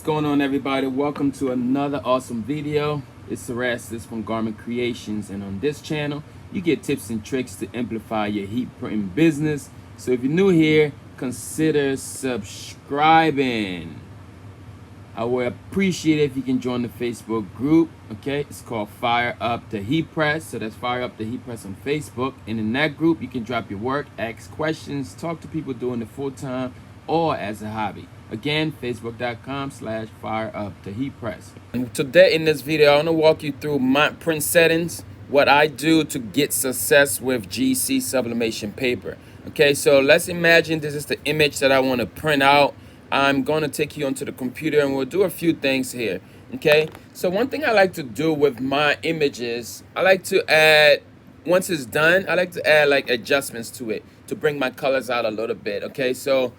What's going on, everybody? Welcome to another awesome video. It's Erastus from Garment Creations, and on this channel you get tips and tricks to amplify your heat printing business. So if you're new here, consider subscribing. I would appreciate it if you can join the Facebook group. Okay, it's called Fire Up the Heat Press. So that's Fire Up the Heat Press on Facebook, and in that group you can drop your work, ask questions, talk to people doing it full-time or as a hobby. Again, facebook.com/Fire Up the Heat Press. And today in this video, I want to walk you through my print settings, what I do to get success with GC sublimation paper. Okay, so let's imagine this is the image that I want to print out. I'm going to take you onto the computer and we'll do a few things here. Okay, so one thing I like to do with my images, I like to add, once it's done, I like to add like adjustments to it to bring my colors out a little bit. Okay, so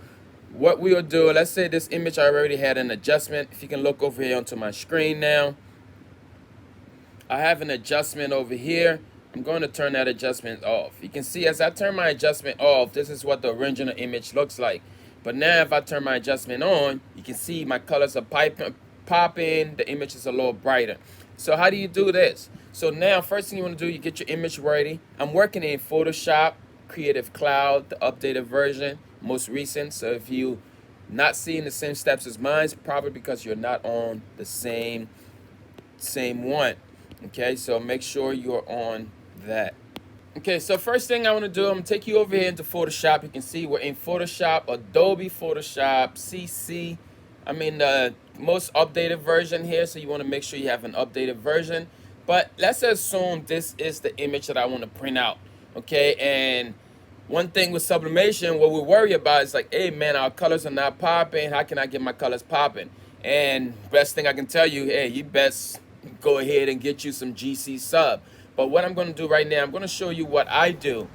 what we will do, let's say this image I already had an adjustment. If you can look over here onto my screen now, I have an adjustment over here. I'm going to turn that adjustment off. You can see as I turn my adjustment off, this is what the original image looks like. But now if I turn my adjustment on, you can see my colors are popping, the image is a little brighter. So how do you do this? So now first thing you want to do, you get your image ready. I'm working in Photoshop, Creative Cloud, the updated version, most recent. So if you not seeing the same steps as mine, it's probably because you're not on the same one. Okay, so make sure you're on that. Okay, so first thing I want to do, I'm going to take you over here into Photoshop. You can see we're in Photoshop, Adobe Photoshop, CC. I'm in the most updated version here, so you want to make sure you have an updated version. But let's assume this is the image that I want to print out. Okay, and one thing with sublimation, what we worry about is like, hey man, our colors are not popping. How can I get my colors popping? And best thing I can tell you, hey, you best go ahead and get you some GC sub. But what I'm going to do right now, I'm going to show you what I do.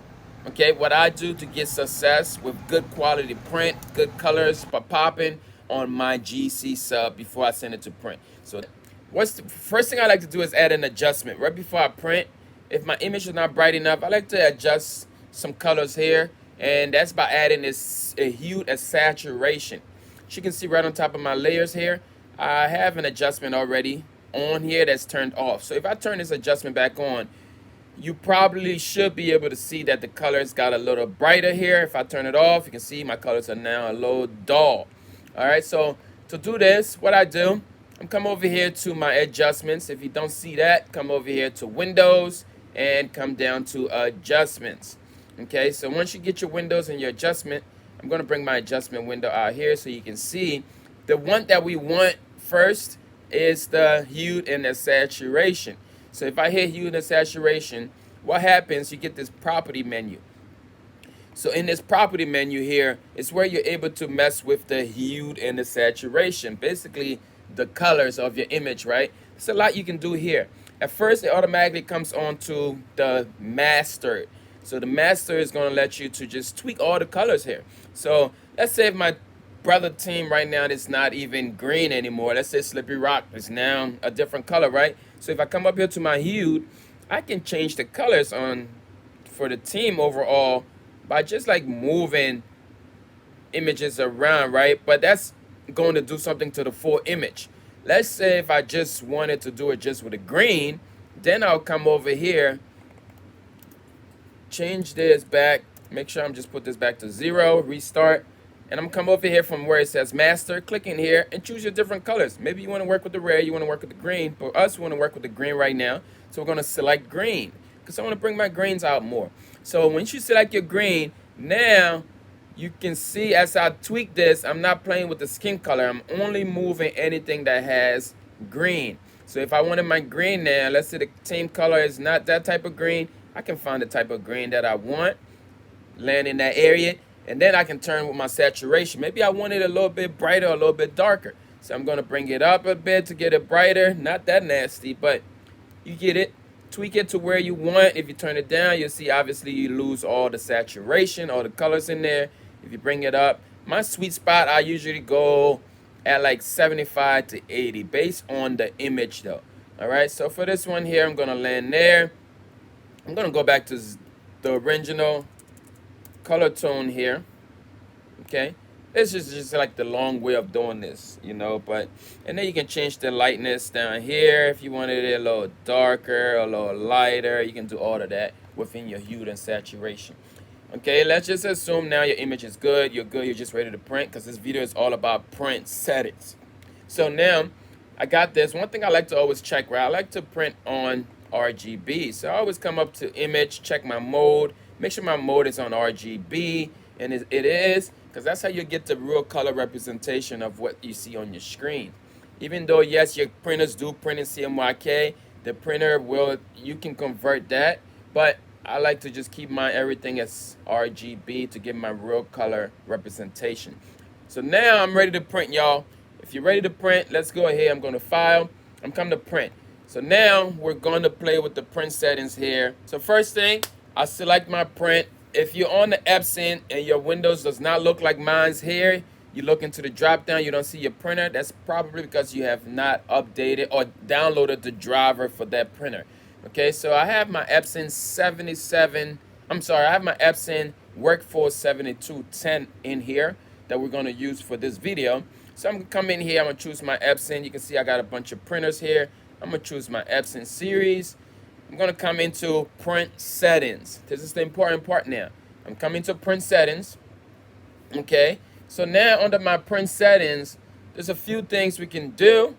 Okay, what I do to get success with good quality print, good colors for popping on my GC sub before I send it to print. So what's the first thing I like to do is add an adjustment right before I print. If my image is not bright enough, I like to adjust some colors here, and that's by adding this Hue Saturation. As you can see right on top of my layers here, I have an adjustment already on here that's turned off. So if I turn this adjustment back on, you probably should be able to see that the colors got a little brighter here. If I turn it off, you can see my colors are now a little dull. All right, so to do this, what I do, I'm come over here to my adjustments. If you don't see that, come over here to Windows and come down to adjustments. Okay, so once you get your windows and your adjustment, I'm going to bring my adjustment window out here so you can see the one that we want first is the hue and the saturation. So if I hit hue and the saturation, what happens, you get this property menu. So in this property menu here, it's where you're able to mess with the hue and the saturation, basically the colors of your image, right? There's a lot you can do here. At first, it automatically comes on to the master. So the master is going to let you to just tweak all the colors here. So let's say if my brother team right now is not even green anymore. Let's say Slippery Rock is now a different color, right? So if I come up here to my hue, I can change the colors on for the team overall by just like moving images around, right? But that's going to do something to the full image. Let's say if I just wanted to do it just with a green, then I'll come over here, change this back, make sure I'm just put this back to 0, restart, and I'm come over here from where it says master, click in here and choose your different colors. Maybe you want to work with the red, you want to work with the green, but us want to work with the green right now. So we're going to select green because I want to bring my greens out more. So once you select your green, now you can see as I tweak this, I'm not playing with the skin color. I'm only moving anything that has green. So if I wanted my green now, let's say the team color is not that type of green, I can find the type of green that I want, land in that area, and then I can turn with my saturation. Maybe I want it a little bit brighter, a little bit darker. So I'm going to bring it up a bit to get it brighter. Not that nasty, but you get it. Tweak it to where you want. If you turn it down, you'll see obviously you lose all the saturation, all the colors in there. If you bring it up, my sweet spot, I usually go at like 75 to 80 based on the image though. All right, so for this one here, I'm going to land there. I'm going to go back to the original color tone here. Okay, This is just like the long way of doing this, you know. But and then you can change the lightness down here if you wanted it a little darker, a little lighter. You can do all of that within your hue and saturation. Okay, let's just assume now your image is good. You're good. You're just ready to print, because this video is all about print settings. So now I got this. One thing I like to always check, right? I like to print on RGB. So I always come up to image, check my mode, make sure my mode is on RGB, and it is, because that's how you get the real color representation of what you see on your screen. Even though, yes, your printers do print in CMYK, the printer will, you can convert that, but I like to just keep my everything as RGB to get my real color representation. So now I'm ready to print, y'all. If you're ready to print, let's go ahead. I'm going to file. I'm coming to print. So now we're going to play with the print settings here. So first thing, I select my print. If you're on the Epson and your Windows does not look like mine's here, you look into the drop down, you don't see your printer. That's probably because you have not updated or downloaded the driver for that printer. Okay, so I have my Epson 77, I have my Epson Workforce 7210 in here that we're going to use for this video. So I'm going to come in here, I'm going to choose my Epson. You can see I got a bunch of printers here. I'm going to choose my Epson series. I'm going to come into print settings. This is the important part now. I'm coming to print settings. Okay, so now under my print settings, there's a few things we can do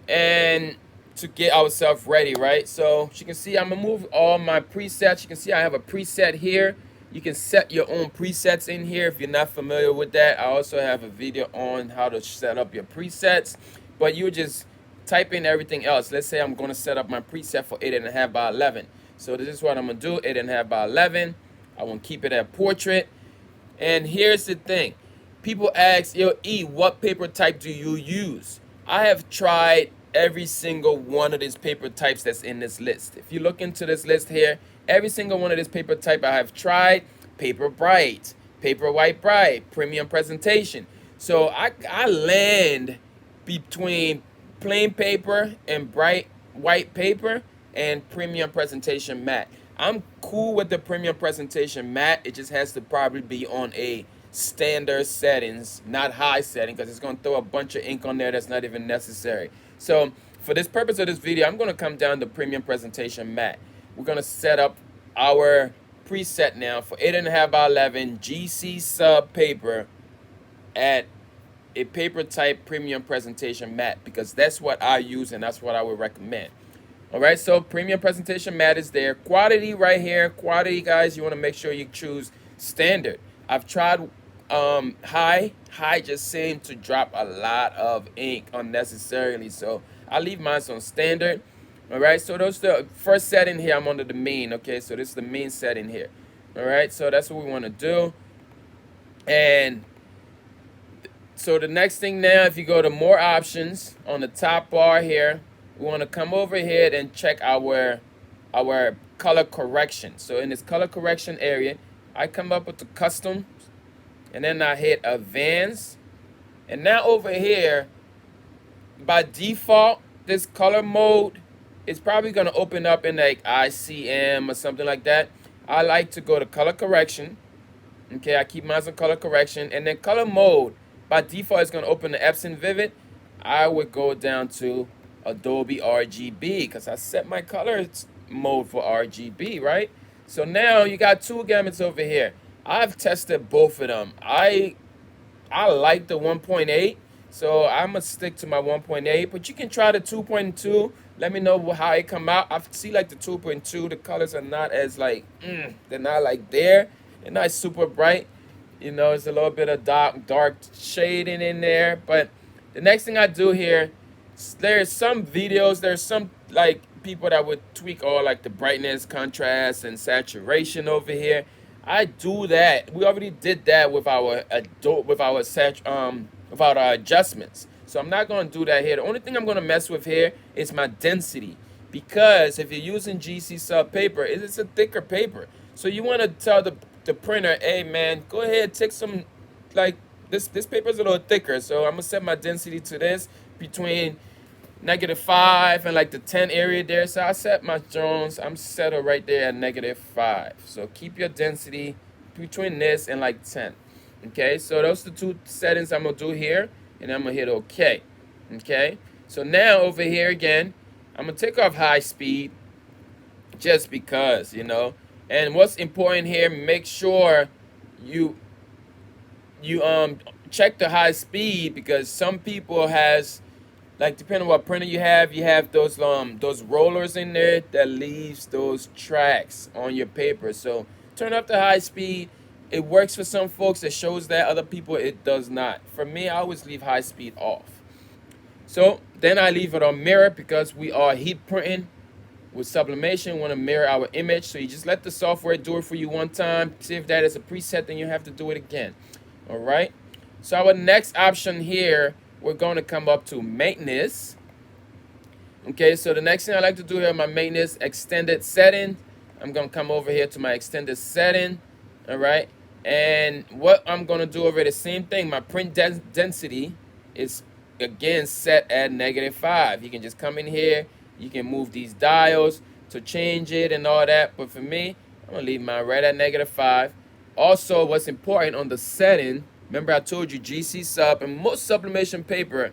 and to get ourselves ready, right? So as you can see, I'm gonna move all my presets. You can see I have a preset here. You can set your own presets in here if you're not familiar with that. I also have a video on how to set up your presets, but you just type in everything else. Let's say I'm going to set up my preset for 8.5 by 11. So this is what I'm going to do, 8.5 by 11. I want to keep it at portrait. And here's the thing. People ask, yo, E, what paper type do you use? I have tried every single one of these paper types that's in this list. If you look into this list here, every single one of this paper type I have tried. Paper Bright, Paper White Bright, Premium Presentation. So I land between plain paper and bright white paper and Premium Presentation Matte. I'm cool with the Premium Presentation Matte. It just has to probably be on a standard settings, not high setting, because it's going to throw a bunch of ink on there that's not even necessary. So for this purpose of this video, I'm going to come down to Premium Presentation Matte. We're going to set up our preset now for 8.5 by 11 GCSUB paper at a paper type Premium Presentation Matte, because that's what I use and that's what I would recommend. All right, so Premium Presentation Matte is there. Quality right here. Quality, guys, you want to make sure you choose standard. I've tried high. High just seemed to drop a lot of ink unnecessarily, so I leave mine on standard. All right, so those the first setting here. I'm under the mean. Okay, so this is the mean setting here. All right, so that's what we want to do. And so the next thing now, if you go to more options on the top bar here, we want to come over here and check our color correction. So in this color correction area, I come up with the custom, and then I hit advanced. And now over here, by default, this color mode is probably going to open up in like ICM or something like that. I like to go to color correction. Okay, I keep mine on color correction, and then color mode by default is going to open the Epson Vivid. I would go down to Adobe RGB because I set my color mode for RGB, right? So now you got two gamuts over here. I've tested both of them. I like the 1.8, so I'm gonna stick to my 1.8, but you can try the 2.2. Let me know how it come out. I see like the 2.2, the colors are not as like, they're not like there. They're not super bright. You know, it's a little bit of dark shading in there. But the next thing I do here, there's some videos, there's some like people that would tweak all like the brightness, contrast, and saturation over here. I do that. We already did that with our adjustments. So I'm not going to do that here. The only thing I'm going to mess with here is my density, because if you're using GCSUB paper, it's a thicker paper. So you want to tell the printer, hey man, go ahead, take some, like this paper is a little thicker. So I'm going to set my density to this between -5 and like the 10 area there. So I set my Jones, I'm settled right there at -5. So keep your density between this and like 10. Okay, so those are the two settings I'm gonna do here, and I'm gonna hit OK. Okay, so now over here again, I'm gonna take off high speed just because, you know. And what's important here, make sure you you check the high speed, because some people has, like, depending on what printer you have those rollers in there that leaves those tracks on your paper. So turn up the high speed. It works for some folks, it shows that. Other people it does not. For me, I always leave high speed off. So then I leave it on mirror, because we are heat printing with sublimation. We want to mirror our image. So you just let the software do it for you one time. See if that is a preset, then you have to do it again. All right, so our next option here, we're going to come up to maintenance. Okay, so the next thing I like to do here, my maintenance extended setting. I'm going to come over here to my extended setting. All right, and what I'm going to do over the same thing, my print density is again set at -5. You can just come in here, you can move these dials to change it and all that, but for me, I'm going to leave mine right at -5. Also, what's important on the setting, remember I told you GCSUB and most sublimation paper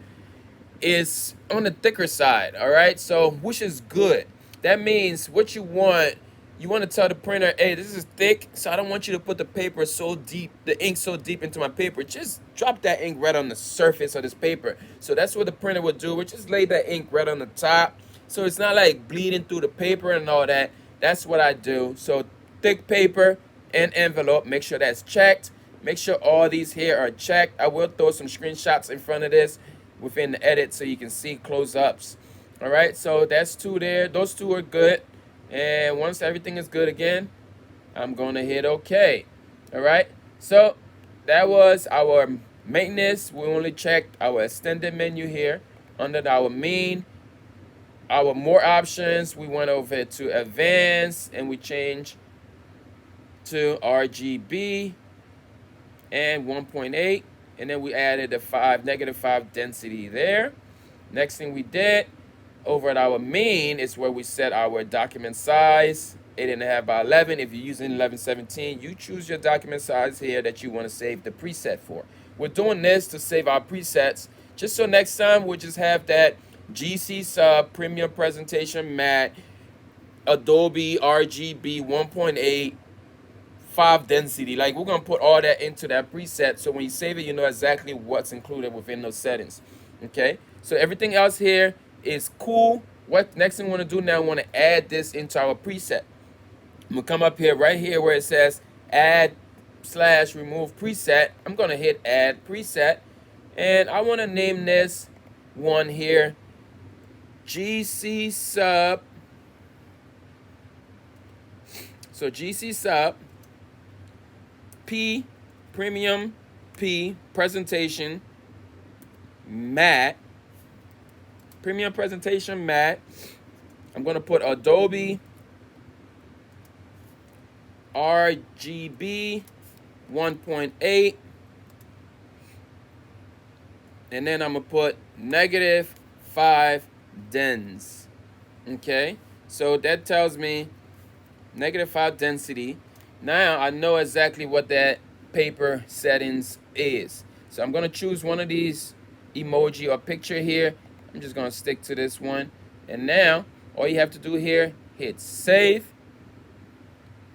is on the thicker side, all right? So, which is good. That means what you want to tell the printer, hey, this is thick, so I don't want you to put the paper so deep, the ink so deep into my paper. Just drop that ink right on the surface of this paper. So that's what the printer would do. We just lay that ink right on the top, so it's not like bleeding through the paper and all that. That's what I do. So thick paper and envelope, make sure that's checked. Make sure all these here are checked. I will throw some screenshots in front of this within the edit so you can see close-ups. All right, so that's two there. Those two are good. And once everything is good again, I'm going to hit OK. All right, so that was our maintenance. We only checked our extended menu here. Under our main, our more options, we went over to advanced and we changed to RGB and 1.8, and then we added the -5 density there. Next thing we did over at our main is where we set our document size, 8.5 by 11. If you're using 1117, you choose your document size here that you want to save the preset for. We're doing this to save our presets, just so next time we'll just have that GCSUB Premium Presentation Matte Adobe RGB 1.8 5 density. Like, we're gonna put all that into that preset, so when you save it, you know exactly what's included within those settings. Okay, so everything else here is cool. What next thing we want to do now, we want to add this into our preset. I'm gonna come up here, right here where it says add/remove preset. I'm gonna hit add preset, and I want to name this one here GCSUB. So GCSUB P Premium P Presentation Matte. Premium Presentation Matte. I'm going to put Adobe RGB 1.8. And then I'm going to put -5 dens. Okay, so that tells me -5 density. Now I know exactly what that paper settings is. So I'm going to choose one of these emoji or picture here. I'm just going to stick to this one. And now all you have to do here, hit save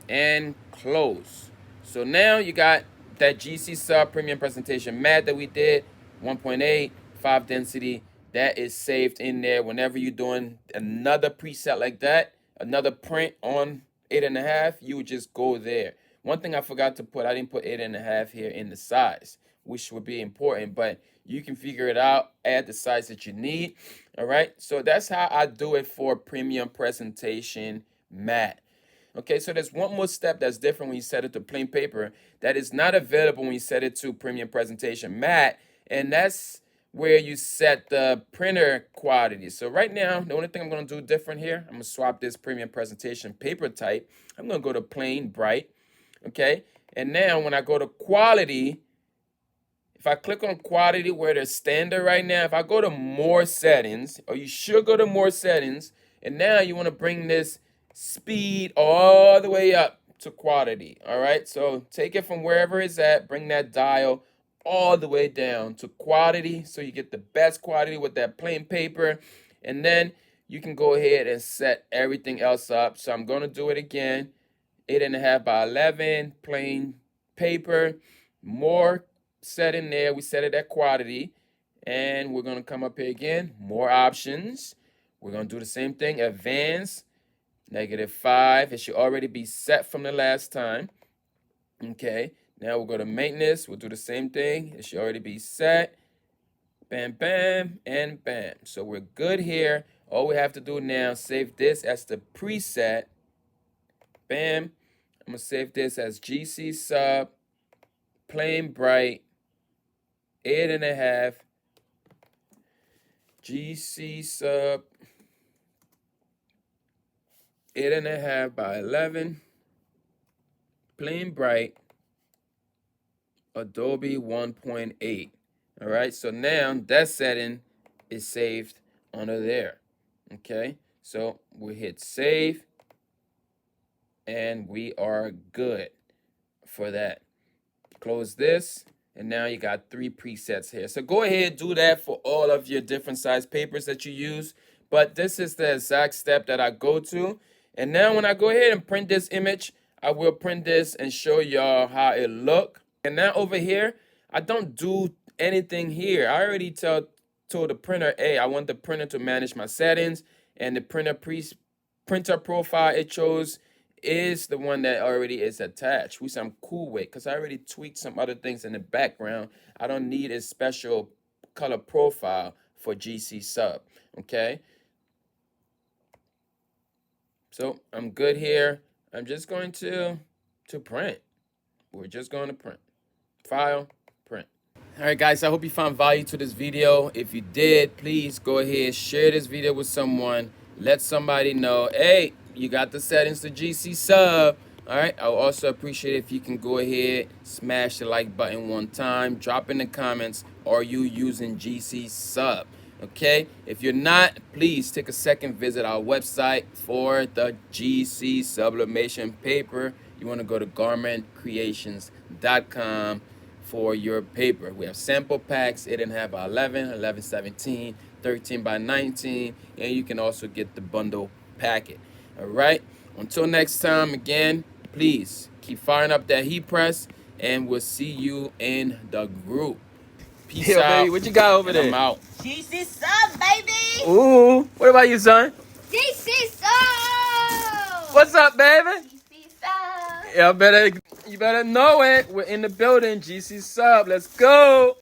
and close. So now you got that GCSUB Premium Presentation Matte that we did, 1.8, 5 density. That is saved in there. Whenever you're doing another preset like that, another print on 8.5, you would just go there. One thing I forgot to put, I didn't put 8.5 here in the size, which would be important, but you can figure it out, add the size that you need. All right, so that's how I do it for Premium Presentation Matte. Okay, so there's one more step that's different when you set it to plain paper that is not available when you set it to Premium Presentation Matte, and that's where you set the printer quality. So right now, the only thing I'm going to do different here, I'm going to swap this Premium Presentation paper type. I'm going to go to plain bright, okay? And now when I go to quality, if I click on quality where there's standard right now, if I go to more settings, or you should go to more settings, and now you want to bring this speed all the way up to quality. All right, so take it from wherever it's at, bring that dial all the way down to quality so you get the best quality with that plain paper. And then you can go ahead and set everything else up. So I'm going to do it again. 8.5 by 11 plain paper, more set in there. We set it at quality, and we're going to come up here again, more options. We're going to do the same thing, advanced, -5. It should already be set from the last time. Okay, now we'll go to maintenance. We'll do the same thing. It should already be set. Bam, bam, and bam. So we're good here. All we have to do now, save this as the preset. Bam. I'm going to save this as GCSUB, plain bright, 8.5. GCSUB, 8.5 by 11, plain bright, Adobe 1.8. All right, so now that setting is saved under there. Okay, so we hit save, and we are good for that. Close this, and now you got 3 presets here. So go ahead, do that for all of your different size papers that you use. But this is the exact step that I go to. And now when I go ahead and print this image, I will print this and show y'all how it look. And now over here, I don't do anything here. I already told the printer, hey, I want the printer to manage my settings, and the printer profile it chose is the one that already is attached, which I'm cool with because I already tweaked some other things in the background. I don't need a special color profile for GCSUB. Okay, so I'm good here. I'm just going to print. We're just going to print. File, print. All right, guys, I hope you found value to this video. If you did, please go ahead, share this video with someone. Let somebody know, hey, you got the settings to GCSUB. All right, I would also appreciate if you can go ahead, smash the like button one time, drop in the comments, are you using GCSUB? Okay, if you're not, please take a second, visit our website for the GC Sublimation paper. You want to go to garmentcreations.com for your paper. We have sample packs, 8.5 by 11, 11/17, 13 by 19, and you can also get the bundle packet. All right, until next time, again, please keep firing up that heat press, and we'll see you in the group. Peace out. Baby, what you got over there? I'm out. GCSUB, baby! Ooh, what about you, son? GCSUB! What's up, baby? GCSUB! Yeah, you better know it. We're in the building, GCSUB. Let's go.